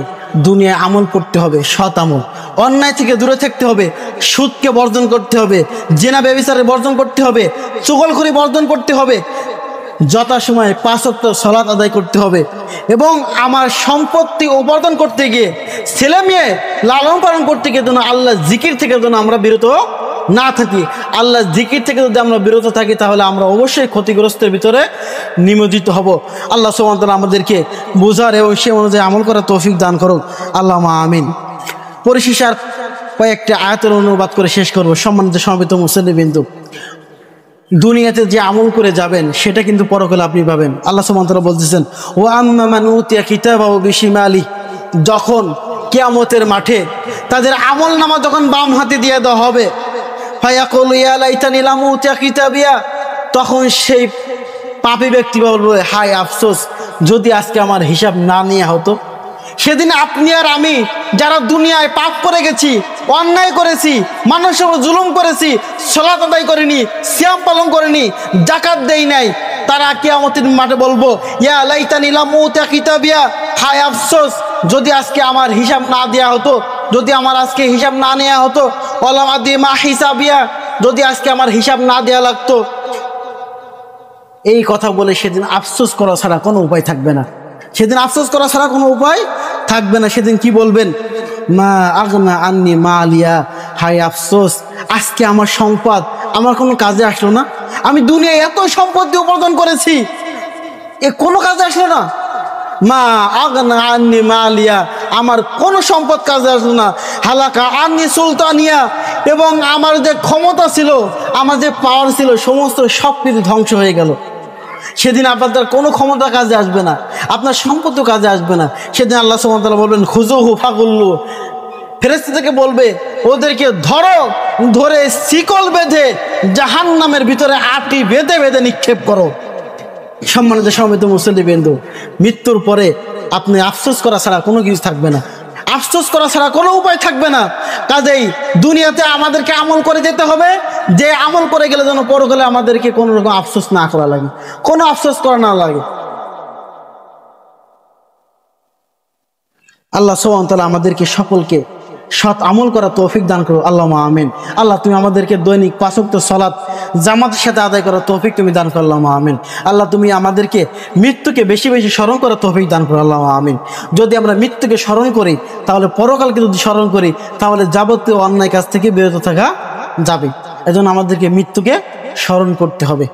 দুনিয়ায় আমল করতে হবে, সৎ আমল, অন্যায় থেকে দূরে থাকতে হবে, সুদকে বর্জন করতে হবে, জেনা ব্যভিচারে বর্জন করতে হবে, চুগলখড়ি বর্জন করতে হবে, যথাসময়ে 5 ওয়াক্ত সালাত আদায় করতে হবে, এবং আমার সম্পত্তি উপার্জন করতে গিয়ে, ছেলে মেয়ে লালন পালন করতে গিয়ে যেন আল্লাহ জিকির থেকে যেন আমরা বিরত না থাকি। আল্লাহ জিকির থেকে যদি আমরা বিরত থাকি তাহলে আমরা অবশ্যই ক্ষতিগ্রস্তের ভিতরে নিমজ্জিত হব। আল্লাহ সুবহানাহু ওয়া তাআলা আমাদেরকে বুঝার এবং সে অনুযায়ী আমল করার তৌফিক দান করুক, আল্লাহুম্মা আমিন। পরিশেষে আর কয়েকটি আয়াতের অনুবাদ করে শেষ করব। সম্মানিত সমবেত মুসল্লিবৃন্দ, দুনিয়াতে যে আমল করে যাবেন সেটা কিন্তু পরকালে আপনি পাবেন। আল্লাহ সুবহানাহু ওয়া তাআলা বলতেছেন, ওয়া আম্মা মান উতিয়া কিতাবাহু বিশিমালি, যখন কিয়ামতের মাঠে তাদের আমল নামা যখন বাম হাতে দিয়ে দেওয়া হবে, ফায়াকুলু ইয়া লাইতানি লাম উতিয়া কিতাবিয়া, তখন সেই পাপী ব্যক্তি বলবে, হায় আফসোস, যদি আজকে আমার হিসাব না নেওয়া হতো। সেদিন আপনি আর আমি যারা দুনিয়ায় পাপ করে গেছি, অন্যায় করেছি, মানুষের উপর জুলুম করেছি, সালাত আদায় করিনি, সিয়াম পালন করিনি, যাকাত দেই নাই, তারা কিয়ামতের মাঠে বলবো, ইয়া লাইতানি লাম উতিয়া কিতাবিয়া, হায় আফসোস, যদি আজকে আমার হিসাব না দেওয়া হতো, যদি আমার আজকে হিসাব না নেওয়া হতো, ওয়ালাম আদি মা হিসাবিয়া, যদি আজকে আমার হিসাব না দেওয়া লাগতো। এই কথা বলে সেদিন আফসোস করা ছাড়া কোনো উপায় থাকবে না। সেদিন আফসোস করা ছাড়া কোনো উপায় থাকবে না। সেদিন কি বলবেন, মা আগনা আন্নি মালিয়া, হায় আফসোস, আজকে আমার সম্পদ আমার কোনো কাজে আসলো না। আমি দুনিয়ায় এত সম্পত্তি উপার্জন করেছি, এ কোনো কাজে আসলো না। মা আগনা আন্নি মালিয়া, আমার কোনো সম্পদ কাজে আসলো না। হালাকা আন্নি সুলতানিয়া, এবং আমার যে ক্ষমতা ছিল, আমার যে পাওয়ার ছিল, সমস্ত সব কিছু ধ্বংস হয়ে গেল। সেদিন আপনাদের কোনো ক্ষমতা কাজে আসবে না, আপনার সম্পত্তি কাজে আসবে না। সেদিন আল্লাহ সুবহানাহু ওয়া তাআলা বলবেন, খুযুহু ফাগুল্লু, ফেরেশতা থেকে বলবে, ওদেরকে ধরো, ধরে শিকল বেঁধে জাহান্নামের ভিতরে আটি বেঁধে বেঁধে নিক্ষেপ করো। সম্মানিত সমবেত মুসল্লিবৃন্দ, মৃত্যুর পরে আপনি আফসোস করা ছাড়া কোনো কিছু থাকবে না, আফসোস করা ছাড়া কোনো উপায় থাকবে না। কাজেই দুনিয়াতে আমাদেরকে আমল করে যেতে হবে, যে আমল করে গেলে যেন পরকালে আমাদেরকে কোনো রকম আফসোস না করা লাগে, কোনো আফসোস করা না লাগে। আল্লাহ সুবহানাহু ওয়া তাআলা আমাদেরকে সকলকে সৎ আমল করা তৌফিক দান করো, আল্লাহুম্মা আমিন। আল্লাহ তুমি আমাদেরকে দৈনিক 5 ওয়াক্ত সালাত জামাতের সাথে আদায় করার তৌফিক তুমি দান করো, আল্লাহুম্মা আমিন। আল্লাহ তুমি আমাদেরকে মৃত্যুকে বেশি বেশি স্মরণ করার তৌফিক দান করো, আল্লাহুম্মা আমিন। যদি আমরা মৃত্যুকে স্মরণ করি, তাহলে পরকালকে যদি স্মরণ করি, তাহলে যাবতীয় অন্যায় কাজ থেকে বিরত থাকা যাবে। এজন্য আমাদেরকে মৃত্যুকে স্মরণ করতে হবে।